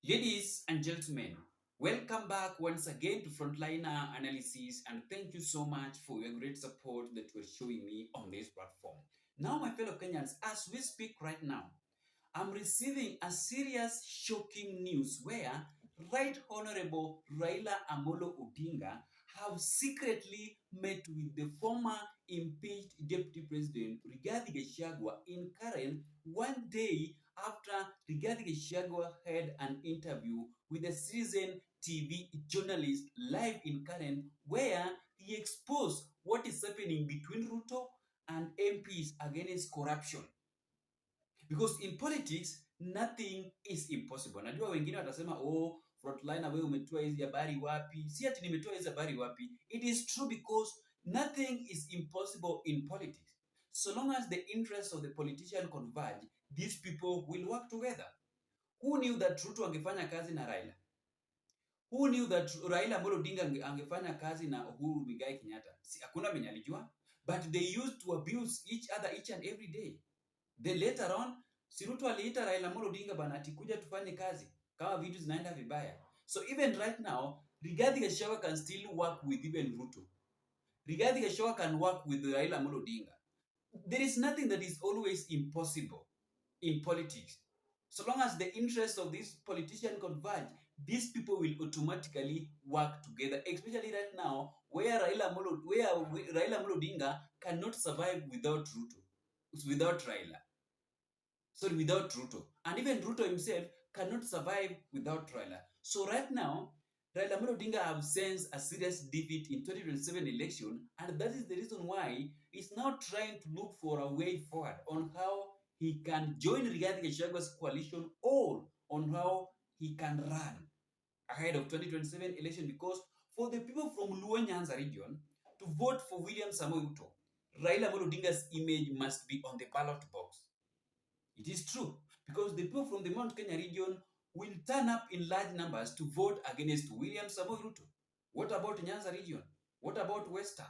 Ladies and gentlemen, welcome back once again to Frontliner Analysis, and thank you so much for your great support that you're showing me on this platform. Now, my fellow Kenyans, as we speak right now, I'm receiving a serious shocking news where Right Honorable Raila Amolo Odinga have secretly met with the former impeached Deputy President Rigathi Gachagua in Karen one day after Rigathi Gachagua had an interview with a citizen TV journalist live in Karen where he exposed what is happening between Ruto and MPs against corruption. Because in politics, nothing is impossible. Najua wengine watasema, oh, Frontliner wewe umetoa hizi habari wapi? Si ati nimetoa hizi habari wapi. It is true because nothing is impossible in politics. So long as the interests of the politician converge, these people will work together. Who knew that Ruto angefanya kazi na Raila? Who knew that Raila Amolo Odinga angefanya kazi na Uhuru Muigai Kenyatta? Si hakuna mwenye alijua, but they used to abuse each other each and every day. Then later on, si Ruto aliita Raila Amolo Odinga bana ati kuja tufanye kazi kama vitu zinaenda vibaya. So even right now, Rigathi Gachagua can still work with even Ruto. Rigathi Gachagua can work with Raila Amolo Odinga. There is nothing that is always impossible in politics. So long as the interests of this politician converge, these people will automatically work together, especially right now where Raila Amolo Odinga cannot survive without Ruto, without Raila. Sorry, without Ruto. And even Ruto himself cannot survive without Raila. So right now, Raila Amolo Odinga have sensed a serious defeat in 2027 election, and that is the reason why he's now trying to look for a way forward on how he can join Rigathi Gachagua's coalition or on how he can run ahead of 2027 election, because for the people from Luo Nyanza region to vote for William Samoei Ruto, Raila Amolo Odinga's image must be on the ballot box. It is true, because the people from the Mount Kenya region will turn up in large numbers to vote against William Samoei Ruto. What about Nyanza region? What about Western?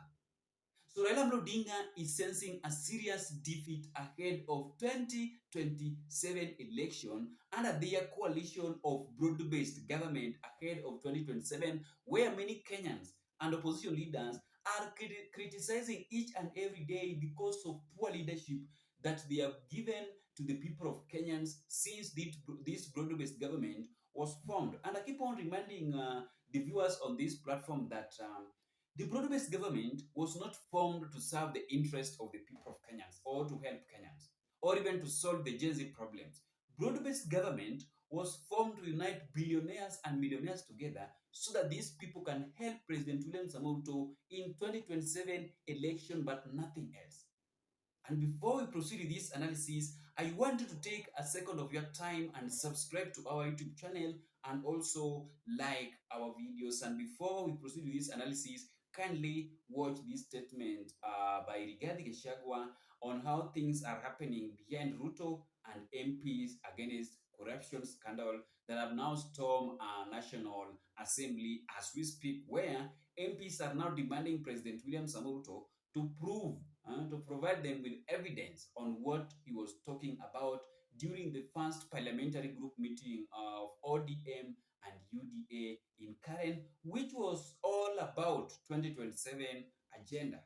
So Raila Amolo Odinga is sensing a serious defeat ahead of 2027 election under their coalition of broad-based government ahead of 2027, where many Kenyans and opposition leaders are criticizing each and every day because of poor leadership that they have given to the people of Kenyans since this broad-based government was formed. And I keep on reminding the viewers on this platform that the broad-based government was not formed to serve the interests of the people of Kenyans or to help Kenyans or even to solve the Gen Z problems. Broad-based government was formed to unite billionaires and millionaires together so that these people can help President William Samoei Ruto in 2027 election, but nothing else. And before we proceed with this analysis, I want you to take a second of your time and subscribe to our YouTube channel and also like our videos. And before we proceed with this analysis, kindly watch this statement by Rigathi Gachagua on how things are happening behind Ruto and MPs against corruption scandal that have now stormed our National Assembly as we speak, where MPs are now demanding President William Samoei Ruto to provide them with evidence on what he was talking about during the first parliamentary group meeting of ODM and UDA in Karen, which was all about 2027 agenda.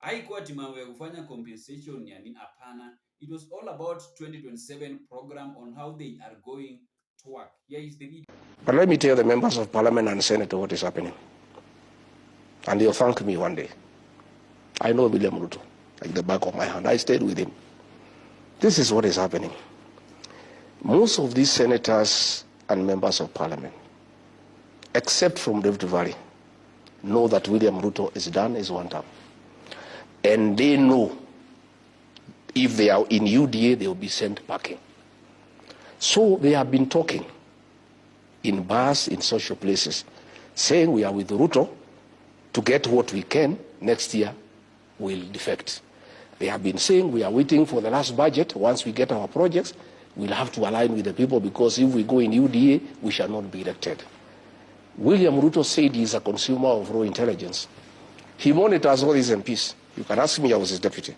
Haikuwa mambo ya kufanya compensation ya nini, hapana. It was all about 2027 program on how they are going to work. Here is the video. But let me tell the members of parliament and Senate what is happening. And they'll thank me one day. I know William Ruto like the back of my hand. I stayed with him. This is what is happening. Most of these senators and members of parliament, except from Rift Valley, know that William Ruto is done his one term. And they know if they are in UDA, they will be sent packing. So they have been talking in bars, in social places, saying we are with Ruto to get what we can. Next year will defect. They have been saying we are waiting for the last budget. Once we get our projects, we'll have to align with the people, because if we go in UDA, we shall not be elected. William Ruto said he is a consumer of raw intelligence. He monitors all these MPs. You can ask me, I was his deputy.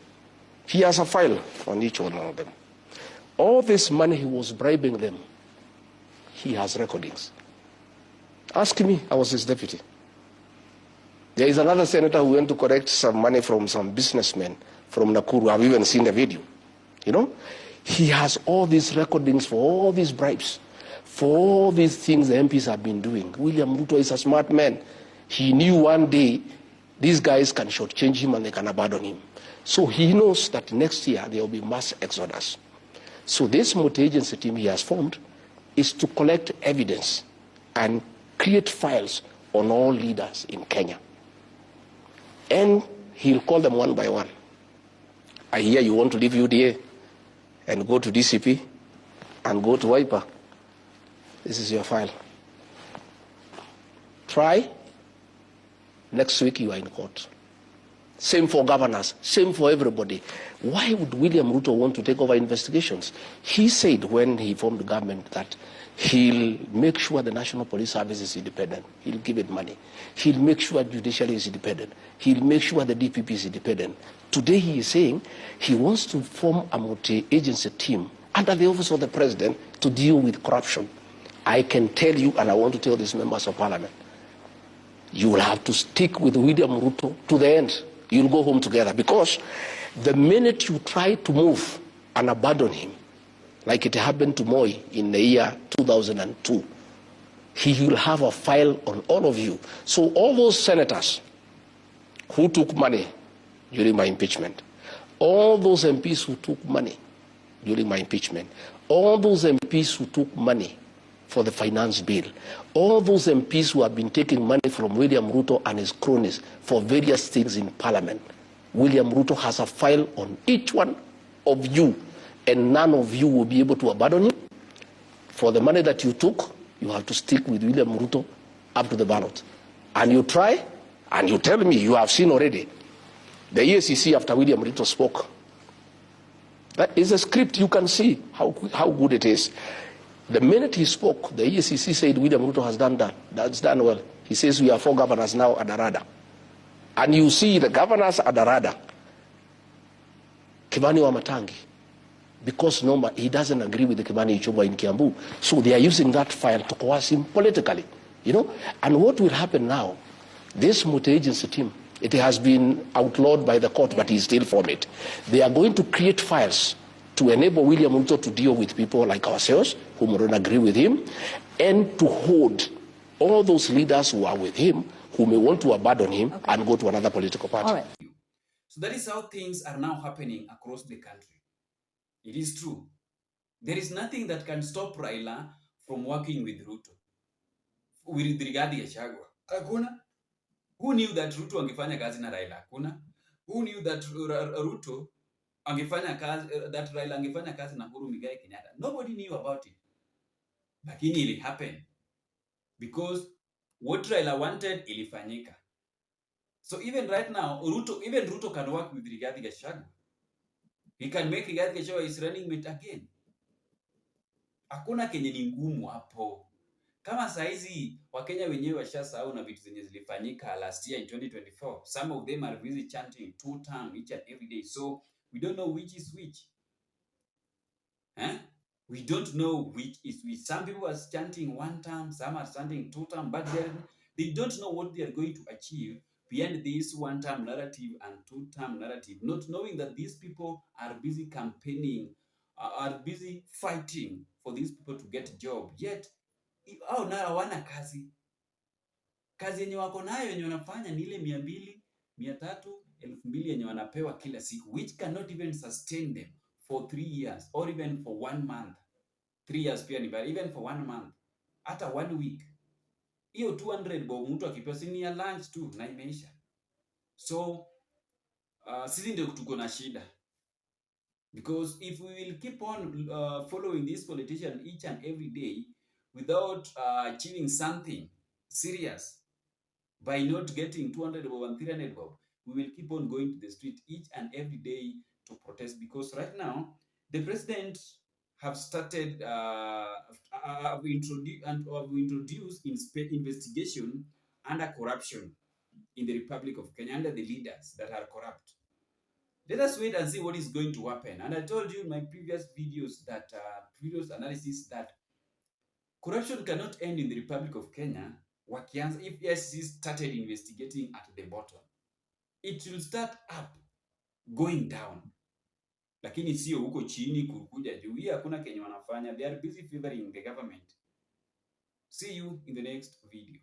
He has a file on each one of them. All this money he was bribing them, he has recordings. Ask me, I was his deputy. There is another senator who went to collect some money from some businessmen from Nakuru. I've even seen the video. You know, he has all these recordings for all these bribes, for all these things the MPs have been doing. William Ruto is a smart man. He knew one day these guys can shortchange him and they can abandon him. So he knows that next year there will be mass exodus. So this multi-agency team he has formed is to collect evidence and create files on all leaders in Kenya. And he'll call them one by one. I hear you want to leave UDA and go to DCP and go to Wiper. This is your file. Try. Next week you are in court. Same for governors, same for everybody. Why would William Ruto want to take over investigations? He said when he formed the government that he'll make sure the National Police Service is independent. He'll give it money. He'll make sure judiciary is independent. He'll make sure the DPP is independent. Today he is saying he wants to form a multi-agency team under the office of the president to deal with corruption. I can tell you, and I want to tell these members of parliament, you will have to stick with William Ruto to the end. You'll go home together, because the minute you try to move and abandon him, like it happened to Moi in the year 2002, he will have a file on all of you. So all those senators who took money during my impeachment, all those MPs who took money during my impeachment, all those MPs who took money for the finance bill, all those MPs who have been taking money from William Ruto and his cronies for various things in parliament, William Ruto has a file on each one of you, and none of you will be able to abandon him. For the money that you took, you have to stick with William Ruto up to the ballot. And you try, and you tell me, you have seen already, the EACC after William Ruto spoke. That is a script, you can see how good it is. The minute he spoke, the EACC said William Ruto has done that. That's done well. He says we are 4 governors now at Arada. And you see the governors at Arada, Kimani Wamatangi, because he doesn't agree with the Kimani Ichung'wah in Kiambu. So they are using that file to coerce him politically. You know? And what will happen now, this multi-agency team, it has been outlawed by the court, but he still formed it. They are going to create files to enable William Ruto to deal with people like ourselves, who don't agree with him, and to hold all those leaders who are with him, who may want to abandon him and go to another political party. All right. So that is how things are now happening across the country. It is true. There is nothing that can stop Raila from working with Ruto. With Rigathi Gachagua. Hakuna. Who knew that Ruto angefanya kazi na Raila? Hakuna. Who knew that Ruto angefanya kazi, that Raila angefanya kazi na Uhuru Muigai Kenyatta? Nobody knew about it. Lakini it happened. Because what Raila wanted, ilifanyika. So even right now, Ruto can work with Rigathi Gachagua. He can make Rigathi Gachagua his running mate again. Hakuna kenye ni ngumu hapo. Kama saizi Wakenya wenyewe washasahau na vitu zenye zilifanyika last year in 2024. Some of them are busy chanting 2 term each and every day. So we don't know which is which. We don't know which is which. Some people are chanting 1 term, some are chanting 2 term, but they don't know what they are going to achieve beyond this 1 term narrative and 2 term narrative, not knowing that these people are busy campaigning, are busy fighting for these people to get a job. Yet, hao nao hawana kazi. Kazi yenye wako nayo yenye wanafanya ni ile 200, 300, 2000 yenye wanapewa kila siku, which cannot even sustain them for 3 years or even for 1 month. 3 years pia ni bad, even for 1 month. Hata 1 week. Hiyo 200 bob mtu akipewa si ya lunch tu na imeisha. So, sisi ndio tuko na shida. Because if we will keep on following this politician each and every day without achieving something serious, by not getting 200 bob and 300 bob, we will keep on going to the street each and every day to protest. Because right now, the president have started, have introduced investigation under corruption in the Republic of Kenya, under the leaders that are corrupt. Let us wait and see what is going to happen. And I told you in my previous videos that, previous analysis, that Corruption cannot end in the Republic of Kenya. If SEC started investigating at the bottom, it will start up going down, lakini sio huko chini kukuja juu. Hii hakuna kenye wanafanya. They are busy favoring the government. See you in the next video.